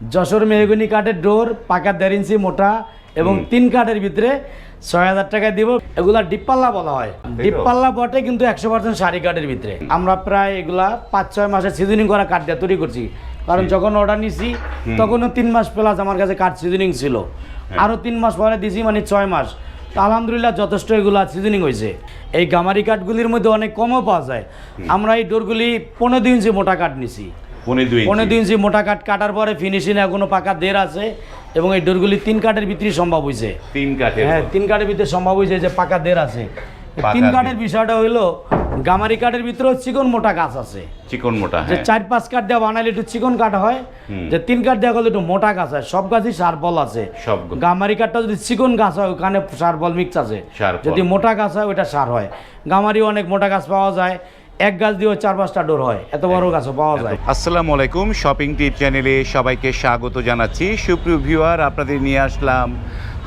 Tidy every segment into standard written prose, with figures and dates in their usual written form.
Jessore mahogany কাঠের ডোর, পাকা 1.5 ইঞ্চি মোটা এবং 3 কাঠের ভিতরে 6,000 টাকায় দিব। এগুলা ডিপ পাল্লা বলা হয়। ডিপ পাল্লা বটে কিন্তু 100% শাড়ি কাঠের ভিতরে। আমরা প্রায় এগুলা 5-6 মাসের সিজনিং করা কাঠ দিয়ে তৈরি করছি, কারণ যখন অর্ডার নিছি তখনও 3 মাস প্লাস আমার কাছে কাঠ সিজনিং ছিল। আরও 3 মাস পরে দিছি, মানে 6 মাস। তো আলহামদুলিল্লাহ যথেষ্ট এগুলা সিজনিং হয়েছে। এই গামারি কাঠগুলির মধ্যে অনেক কমও পাওয়া যায়। আমরা এই ডোরগুলি 15 ইঞ্চি মোটা কাঠ নিছি। 15 ইঞ্চি মোটা কাঠ কাটার পরে ফিনিশিং এখনো পাকা 1.5 আছে এবং এই ডোরগুলি 3 কাঠের ভিতরে সম্ভব হয়েছে। 3 কাঠের? হ্যাঁ, 3 কাঠের ভিতরে সম্ভব হয়েছে যে পাকা 1.5 আছে। 3 কাঠের বিষয়টা হইলো গামারি কাঠের ভিতরেও চিকন মোটা গাছ আছে। চিকন মোটা, যে 4-5 কাঠ দেওয়া বানাইলে একটু চিকন কাঠ হয়, যে 3 কাঠ দেওয়া করলে একটু মোটা গাছ হয়। সব গাছই সার বল আছে। গামারি কাঠটা যদি চিকন গাছ হয় ওখানে সার বল মিক্স আছে, যদি মোটা গাছ হয় ওইটা সার হয়। গামারি অনেক মোটা গাছ পাওয়া যায়, এক গাছ দিয়ে 4-5টা ডোর হয়, এত বড় গাছও পাওয়া যায়। আসসালামু আলাইকুম, শপিং টিপ চ্যানেলে সবাইকে স্বাগত জানাচ্ছি। সুপ্রিয় ভিউয়ার, আপনাদের নিয়ে আসলাম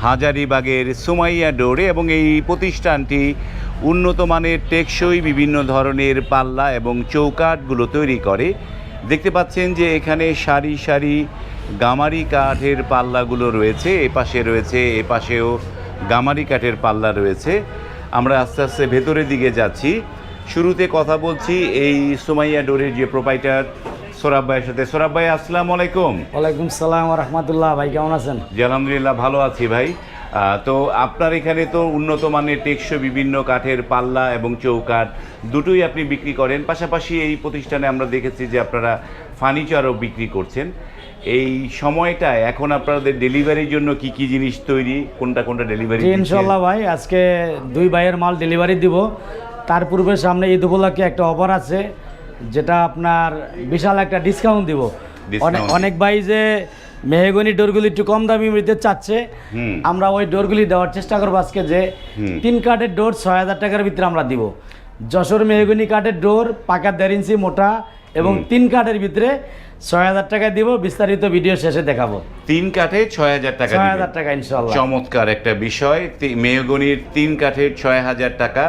হাজারীবাগের সুমাইয়া ডোরে এবং এই প্রতিষ্ঠানটি উন্নত মানের টেকসই বিভিন্ন ধরনের পাল্লা এবং চৌকাঠগুলো তৈরি করে। দেখতে পাচ্ছেন যে এখানে সারি সারি গামারি কাঠের পাল্লাগুলো রয়েছে, এপাশে রয়েছে, এপাশেও গামারি কাঠের পাল্লা রয়েছে। আমরা আস্তে আস্তে ভেতরের দিকে যাচ্ছি। শুরুতে কথা বলছি এই সুমাইয়া ডোরের যে প্রোপাইটার সোরাব ভাইয়ের সাথে। সোরাব ভাই, আসসালামু আলাইকুম। ওয়ালাইকুম সালাম ওয়া রাহমাতুল্লাহ। ভাই কেমন আছেন? জি আলহামদুলিল্লাহ, ভালো আছি ভাই। তো আপনার এখানে তো উন্নত মানের টেকসই বিভিন্ন কাঠের পাল্লা এবং চৌকাঠ দুটোই আপনি বিক্রি করেন, পাশাপাশি এই প্রতিষ্ঠানে আমরা দেখেছি যে আপনারা ফার্নিচারও বিক্রি করছেন। এই সময়টায় এখন আপনাদের ডেলিভারির জন্য কি কি জিনিস তৈরি, কোনটা কোনটা ডেলিভারি? ইনশাল্লাহ ভাই, আজকে 2 ভাইয়ের মাল ডেলিভারি দিব। তার পূর্বে সামনে ঈদ উপলক্ষে একটা অফার আছে, যেটা আপনার বিশাল একটা ডিসকাউন্ট দিব। অনেক ভাই যে মেহগনি ডোরগুলি একটু কম দামি নিতে চাচ্ছে, আমরা ওই ডোরগুলি দেওয়ার চেষ্টা করবো আজকে। যে 3 কাঠের ডোর 6,000 টাকার ভিতরে আমরা দিব। যশোর মেহগনি কাঠের ডোর, পাকা 1.5 ইঞ্চি মোটা এবং 3 কাঠের ভিতরে 6,000 টাকায় দিব। বিস্তারিত ভিডিও শেষে দেখাবো। 3 কাঠে 6,000 টাকা? 6,000 টাকা ইনশাল্লাহ। চমৎকার একটা বিষয়। মেহগনির 3 কাঠের 6,000 টাকা।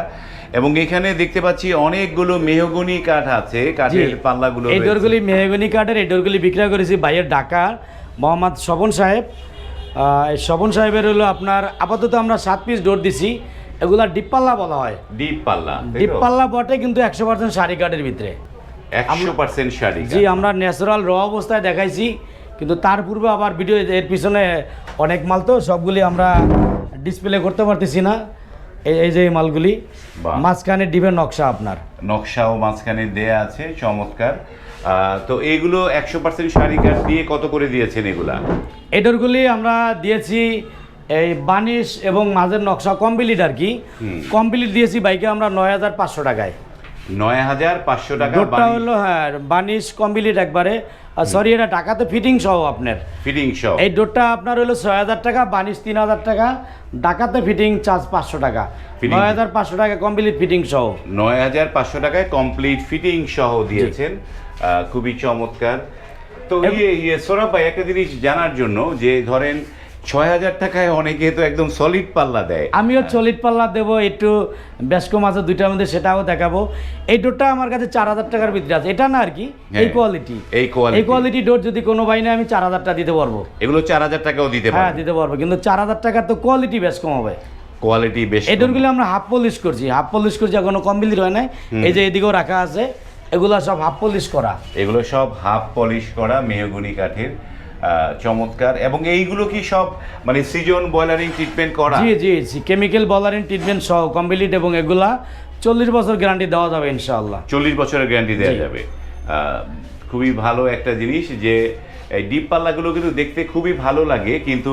এবং এখানে দেখতে পাচ্ছি অনেকগুলো মেহগনি কাঠ আছে, কাঠের পাল্লাগুলো। এই ডোরগুলি মেহগনি কাঠের। এই ডোরগুলি বিক্রয় করেছি ভাইয়ের ঢাকা মোহাম্মদ স্বপন সাহেব। এই স্বপন সাহেবের হলো আপনার আপাতত আমরা 7 পিস ডোর দিছি। এগুলা ডিপ পাল্লা বলা হয়। ডিপ পাল্লা? ডিপ পাল্লা বটে কিন্তু 100% শাড়ি কাঠের ভিতরে। 100% শাড়ি? জি, আমরা ন্যাচারাল র অবস্থায় দেখাইছি, কিন্তু তার পূর্বে আবার ভিডিও এর পিছনে অনেক মাল, তো সবগুলি আমরা ডিসপ্লে করতে পারতেছি না। এই যে মালগুলি মাঝখানে ডিপের নকশা, আপনার নকশাও মাঝখানে দেয়া আছে, চমৎকার। তো এইগুলো 100% শাড়ি কাঠ দিয়ে কত করে দিয়েছেন এগুলা? এই ডোরগুলি আমরা দিয়েছি এই বানিশ এবং মাঝের নকশা কমপ্লিট আর কি। কমপ্লিট দিয়েছি বাইকে আমরা 9,500 টাকায়। 9,500 টাকা ডোরটা হলো, হ্যাঁ, বানিশ কমপ্লিট একবারে। সরি, এটা টাকাতে ফিটিং সহ আপনার। ফিটিং সহ এই ডোরটা আপনার হলো 6,000 টাকা, বানিশ 3,000 টাকা, ঢাকাতে ফিটিং চার্জ 500 টাকা। 9,500 টাকা কমপ্লিট ফিটিং সহ। 9,500 টাকায় কমপ্লিট ফিটিং সহ দিয়েছেন। খুবই চমৎকার। তো সোরাব ভাই, একটা জিনিস জানার জন্য, যে ধরেন 6,000 টাকায় অনেকে তো একদম সলিড পাল্লা দেয়, আমিও সলিড পাল্লা দেবো, একটু বেশ কম আছে 2টার মধ্যে, সেটাও দেখাবো। এই ডোরটা আমার কাছে 4,000 টাকার ভিতরে আছে। এটা না আর কি, এই কোয়ালিটি। এই কোয়ালিটি ডোর যদি কোনো ভাই না, আমি 4,000 টাকা দিতে পারবো। এগুলো 4,000 টাকাও দিতে পারবো? হ্যাঁ, দিতে পারবো, কিন্তু 4,000 টাকা তো কোয়ালিটি বেশ কম হবে। কোয়ালিটি বেশ। এই ডোরগুলো আমরা হাফ পলিশ করছি। হাফ পলিশ করছি, এখনো কমপ্লিট হয় নাই। এই যে এদিকেও রাখা আছে, এগুলো সব হাফ পলিশ করা। এগুলো সব হাফ পলিশ করা মেহগনি কাঠের, চমৎকার। এবং এইগুলো কি সব মানে সিজন বয়লারিং ট্রিটমেন্ট করা? জি জি জি, কেমিক্যাল বয়লারিং ট্রিটমেন্ট সহ কমপ্লিট। এবং এগুলা 40 বছর গ্যারান্টি দেওয়া যাবে ইনশাআল্লাহ। 40 বছরের গ্যারান্টি দেওয়া যাবে। খুবই ভালো একটা জিনিস যে এই ডিপ পাল্লাগুলো কিন্তু দেখতে খুবই ভালো লাগে, কিন্তু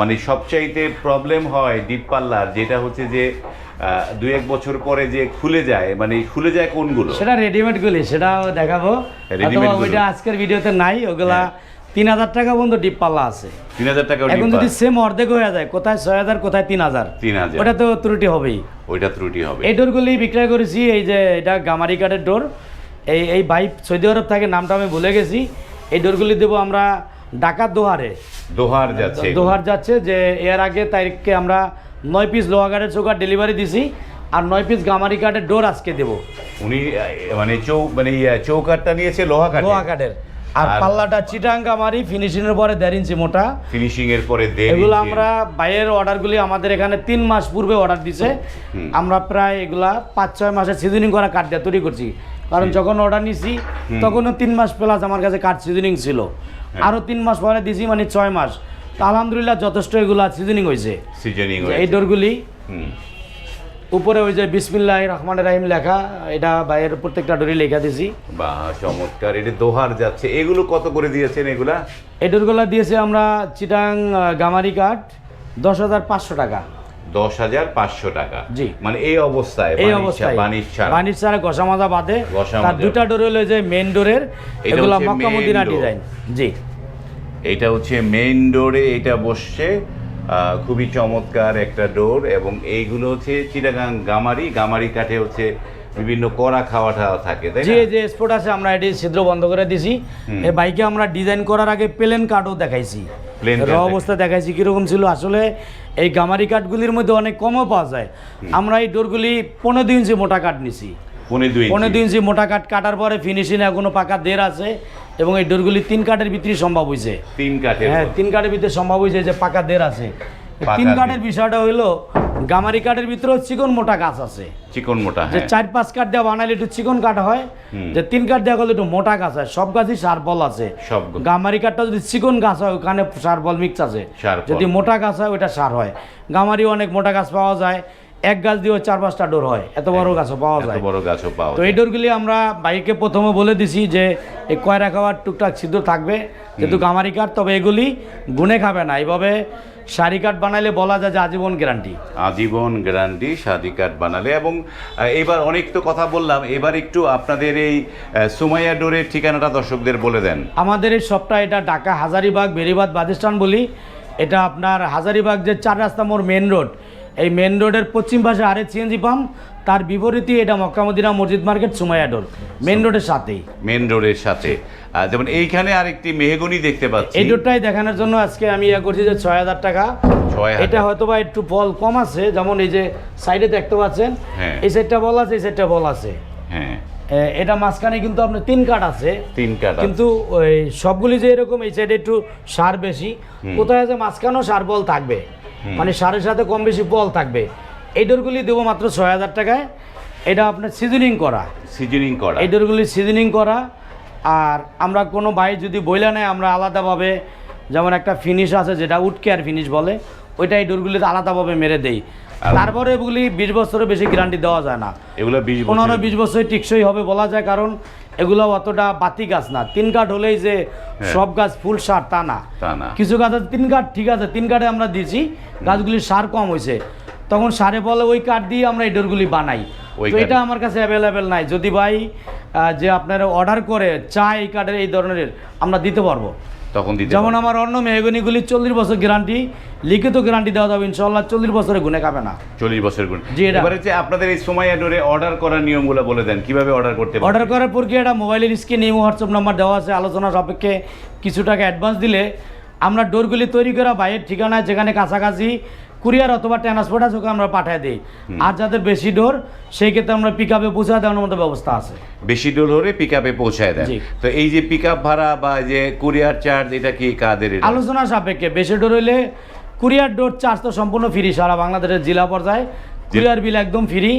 মানে সবচাইতে প্রবলেম হয় ডিপ পাল্লার, যেটা হচ্ছে যে 2-1 বছর পরে যে খুলে যায়। মানে খুলে যায় কোনগুলো? সেটা রেডিমেডগুলি, সেটাও দেখাবো। ওইটা আজকের ভিডিওতে নাই। ওগুলা 3,000 টাকা পর্যন্ত ডিপ পাল্লা আছে। 3,000 টাকা? এখন যদি সেম অর্ধেক হয়ে যায়, কোথায় 6,000 কোথায় 3,000, ওটা তো ত্রুটি হবেই। ওইটা ত্রুটি হবে। এই ডোরগুলি বিক্রয় করেছি। এই যে এটা গামারি কাঠের ডোর। এই ভাই সৌদি আরব থাকে, নামটা আমি ভুলে গেছি। এই ডোরগুলি দেবো আমরা ঢাকা দোহারে। দোহার যাচ্ছে। যে এর আগে তারিখকে আমরা 9 পিস লোহা কাঠের চৌকাঠ ডেলিভারি দিছি, আর 9 পিস গামারি কাঠের ডোর আজকে দেবো। উনি মানে চৌকাঠটা নিয়েছে লোহা কাঠের। আর পাল্লাটা চিটাং গামারি, ফিনিশিং এর পরে 1.5 ইঞ্চি মোটা। ফিনিশিং এর পরে এগুলো আমরা বাইরের অর্ডারগুলি আমাদের এখানে 3 মাস পূর্বে অর্ডার দিছে। আমরা প্রায় এগুলা 5-6 মাসে সিজনিং করা কাঠ দিয়ে তৈরি করছি, কারণ যখন অর্ডার নিছি তখনও 3 মাস প্লাস আমার কাছে কাঠ সিজনিং ছিল। আরো 3 মাস পরে দিছি, মানে 6 মাস। তো আলহামদুলিল্লাহ যথেষ্ট এগুলা সিজনিং হয়েছে। এই ডোরগুলি উপরে ওই যে বিসমিল্লাহির রহমানির রহিম লেখা, এটা বাইরের প্রত্যেকটা ডোরে লেখা দিছি। বাহ, চমৎকার। এটা দোহার যাচ্ছে। এগুলো কত করে দিয়েছেন এগুলা? এই ডোরগুলা দিয়েছে আমরা চিটাং গামারি কাঠ 10,500 টাকা। 10,500 টাকা। জি। মানে এই অবস্থায় বানিশ ছাড়া ঘষা মাজা বাদে। তার দুটা ডোর হলো যে মেইন ডোরের, এগুলা মক্কা মদিনা ডিজাইন। জি, এটা হচ্ছে মেইন ডোরে, এটা বসছে। খুবই চমৎকার একটা ডোর। এবং এইগুলো হচ্ছে চিটাগাং গামারি কাঠে হচ্ছে বিভিন্ন কড়া খাওয়াটা থাকে, তাই না? জি, যে স্পট আছে আমরা এটি ছিদ্র বন্ধ করে দিছি। এই বাইকে আমরা ডিজাইন করার আগে প্লেন কাঠও দেখাইছি, র অবস্থা দেখাইছি কিরকম ছিল। আসলে এই গামারি কাঠগুলির মধ্যে অনেক কমও পাওয়া যায়। আমরা এই ডোরগুলি 15 ইঞ্চি মোটা কাঠ নিছি। 15 ইঞ্চি মোটা কাঠ কাটার পরে ফিনিশিং এখনো পাকা দেড় আছে। এবং এই ডোরগুলি 3 কাঠের ভিতরে সম্ভব হয়েছে। 3 কাঠের? হ্যাঁ, 3 কাঠের ভিতরে সম্ভব হয়েছে, যে পাকা দেড় আছে। 3 কাঠের বিষয়টা হইলো গামারি কাঠের ভিতরেও চিকন মোটা গাছ আছে। চিকন মোটা, যে 4-5 কাঠ দেওয়া বানাইলে একটু চিকন কাঠ হয়, যে 3 কাঠ দেওয়া করলে একটু মোটা গাছ হয়। সব গাছই সার বল আছে। গামারি কাঠটা যদি চিকন গাছ হয় ওখানে সার বল মিক্স আছে, যদি মোটা গাছ হয় ওইটা সার হয়। গামারি অনেক মোটা গাছ পাওয়া যায়, এক গাছ দিয়ে 4-5টা ডোর হয়, এত বড় গাছও পাওয়া যায়। তো এই ডোরগুলি আমরা বাইকে প্রথমে বলে দিছি যে এই কয়রা খাওয়ার টুকটাক ছিদ্র থাকবে, যেহেতু গামারি কাঠ। তবে এগুলি গুনে খাবে না। এইভাবে সারি কাঠ বানাইলে বলা যায় যে আজীবন গ্যারান্টি সারি কাঠ বানালে। এবং এবার অনেক তো কথা বললাম, এবার একটু আপনাদের এই সুমাইয়া ডোরের ঠিকানাটা দর্শকদের বলে দেন। আমাদের এই শপটা, এটা ঢাকা হাজারীবাগ বেরিবাদ বাদিস্তান বলি। এটা আপনার হাজারীবাগ যে 4 রাস্তা মোড় মেন রোড, এই মেন রোডের পশ্চিম পাশে আরে সিএনজি পাম্প, তার বিপরীতে এটা মক্কা মদিনা মসজিদ মার্কেট সুমাইয়া ডোর, মেন রোডের সাথে। যেমন এইখানে আরেকটি মেহগনি দেখতে পাচ্ছি। এই ডোরটাই দেখানোর জন্য আজকে আমি করছি যে 6,000 টাকা। এটা হয়তো বা একটু বল কম আছে, যেমন এই যে সাইডে দেখতে পাচ্ছেন, এই সাইডটা বল আছে, এই সাইডটা বল আছে। হ্যাঁ, এটা মাঝখানে কিন্তু আপনার 3 কাঠ আছে। 3 কাঠ, কিন্তু ওই সবগুলি যে এরকম, এই সাইডে একটু সার বেশি, কোথায় আছে মাঝখানেও সার বল থাকবে, মানে সারের সাথে কম বেশি বল থাকবে। এই ডোরগুলি দেবো মাত্র 6,000 টাকায়। এটা আপনার সিজনিং করা। এই ডোরগুলি সিজনিং করা। আর আমরা কোনো ভাই যদি বইলা নেয়, আমরা আলাদাভাবে, যেমন একটা ফিনিশ আছে যেটা উড কেয়ার ফিনিশ বলে, ওইটা এই ডোরগুলিতে আলাদাভাবে মেরে দেই। তারপরে এগুলি 20 বছরের বেশি গ্যারান্টি দেওয়া যায় না। এগুলো 15-20 বছর টিকসই হবে বলা যায়, কারণ এগুলো অতটা বাতি গাছ না। 3 কাঠ হলেই যে সব গাছ ফুল সার তা না। কিছু গাছ আছে 3 কাঠ, ঠিক আছে 3 কাঠে আমরা দিয়েছি, গাছগুলির সার কম হয়েছে, তখন সারে বলে ওই কাঠ দিয়ে আমরা এই ডোরগুলি বানাই। তো এটা আমার কাছে অ্যাভেলেবেল নাই। যদি ভাই যে আপনারা অর্ডার করে চায় এই কাঠের এই ধরনের, আমরা দিতে পারবো। যেমন আমার অন্য মেহগনিগুলি 40 বছর গ্যারান্টি, লিখিত গ্যারান্টি দেওয়া যাবে ইনশাআল্লাহ। 40 বছরে গুনে খাবে না। 40 বছর গুণ। জি। এবারে যে আপনাদের এই সুমাইয়া ডোরে অর্ডার করার নিয়মগুলো বলে দেন, কিভাবে অর্ডার করতে পারবেন? অর্ডার করার প্রক্রিয়াটা মোবাইলের স্ক্রিনে হোয়াটসঅ্যাপ নাম্বার দেওয়া আছে, আলোচনা সাপেক্ষে কিছু টাকা অ্যাডভান্স দিলে আমরা ডোরগুলি তৈরি করা বাইরের ঠিকানায়, যেখানে কাছাকাছি কুরিয়ার অথবা ট্রান্সপোর্ট আছে, ওকে আমরা পাঠিয়ে দিই। আর যাদের বেশি ডোর, সেই ক্ষেত্রে আমরা পিক আপে পৌঁছায় দেওয়ার মতো ব্যবস্থা আছে। বেশি ডোর হলে পিক আপে পৌঁছায় দেন। তো এই যে পিক আপ ভাড়া বা যে কুরিয়ার চার্জ, এটা কি কাদের? আলোচনা সাপেক্ষে। বেশি ডোর হলে কুরিয়ার ডোর চার্জ তো সম্পূর্ণ ফ্রি, সারা বাংলাদেশের জেলা পর্যায়ে কুরিয়ার বিল একদম ফ্রি।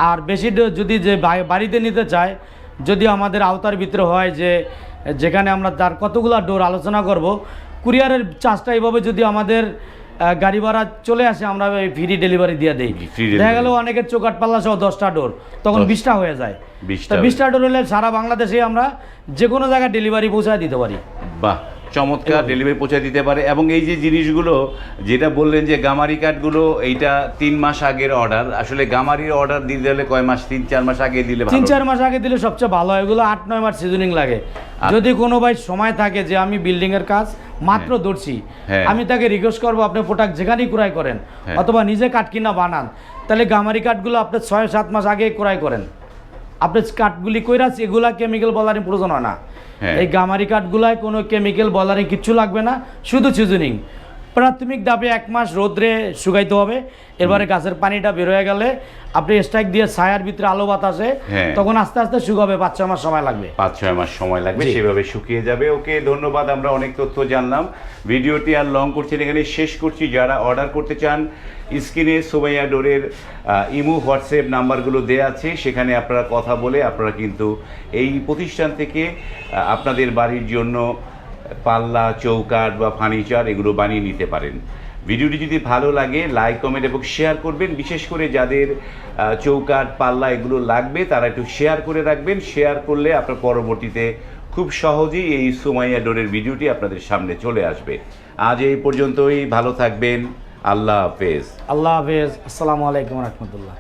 আর বেশি ডোর যদি যে বাড়িতে নিতে চায়, যদি আমাদের আওতার ভিতরে হয়, যে যেখানে আমরা তার কতগুলো ডোর আলোচনা করব, কুরিয়ারের চার্জটা এইভাবে যদি আমাদের গাড়ি ভাড়া চলে আসে, আমরা ফ্রি ডেলিভারি দিয়ে দিই। দেখা গেল অনেকের চোকাট পাল্লা সহ 10টা ডোর, তখন 20টা হয়ে যায়। 20টা ডোর হলে সারা বাংলাদেশে আমরা যে কোনো জায়গায় ডেলিভারি পৌঁছায় দিতে পারি। বাহ, চমৎকার। ডেলিভারি পৌঁছে দিতে পারে। এবং এই যে জিনিসগুলো যেটা বললেন যে গামারি কাঠগুলো, এইটা 3 মাস আগের অর্ডার। আসলে গামারির অর্ডার দিতে হলে কয় মাস? 3-4 মাস আগে দিলে ভালো। 3-4 মাস আগে দিলে সবচেয়ে ভালো হয়। এগুলো 8-9 মাস সিজনিং লাগে। যদি কোনো ভাই সময় থাকে যে আমি বিল্ডিং এর কাজ মাত্র ধরছি, আমি তাকে রিকোয়েস্ট করবো আপনি প্রোডাক্ট যেখানেই ক্রয় করেন অথবা নিজে কাঠ কিনা বানান, তাহলে গামারি কাঠগুলো আপনি 6-7 মাস আগে ক্রয় করেন। আপনি কাঠগুলি কইরাছি, এগুলা কেমিক্যাল বলারিং প্রয়োজন হয় না। এই গামারি কাঠগুলায় কোনো কেমিক্যাল বলারিং কিচ্ছু লাগবে না, শুধু সিজনিং। প্রাথমিক ধাপে 1 মাস রোদ্রে শুকাইতে হবে। এরপরে গাছের পানিটা বের হয়ে গেলে আপনি স্ট্রাইক দিয়ে ছায়ার ভিতরে আলো বাতাসে হ্যাঁ। তখন আস্তে আস্তে শুকাবে, 5-6 মাস সময় লাগবে। 5-6 মাস সময় লাগবে, জি। সেভাবে শুকিয়ে যাবে। ওকে, ধন্যবাদ, আমরা অনেক তথ্য জানলাম। ভিডিওটি আর লং করছি না, এখানে শেষ করছি। যারা অর্ডার করতে চান স্ক্রিনে সুমাইয়া ডোরের ইমো হোয়াটসঅ্যাপ নাম্বারগুলো দেওয়া আছে, সেখানে আপনারা কথা বলে আপনারা কিন্তু এই প্রতিষ্ঠান থেকে আপনাদের বাড়ির জন্য পাল্লা, চৌকাঠ বা ফার্নিচার এগুলো বানিয়ে নিতে পারেন। ভিডিওটি যদি ভালো লাগে লাইক, কমেন্ট এবং শেয়ার করবেন। বিশেষ করে যাদের চৌকাঠ, পাল্লা এগুলো লাগবে তারা একটু শেয়ার করে রাখবেন। শেয়ার করলে আপনার পরবর্তীতে খুব সহজেই এই সুমাইয়া ডোরের ভিডিওটি আপনাদের সামনে চলে আসবে। আজ এই পর্যন্তই, ভালো থাকবেন, আল্লাহ হাফেজ। আল্লাহ হাফেজ, আসসালামু আলাইকুম রহমতুল্লাহ।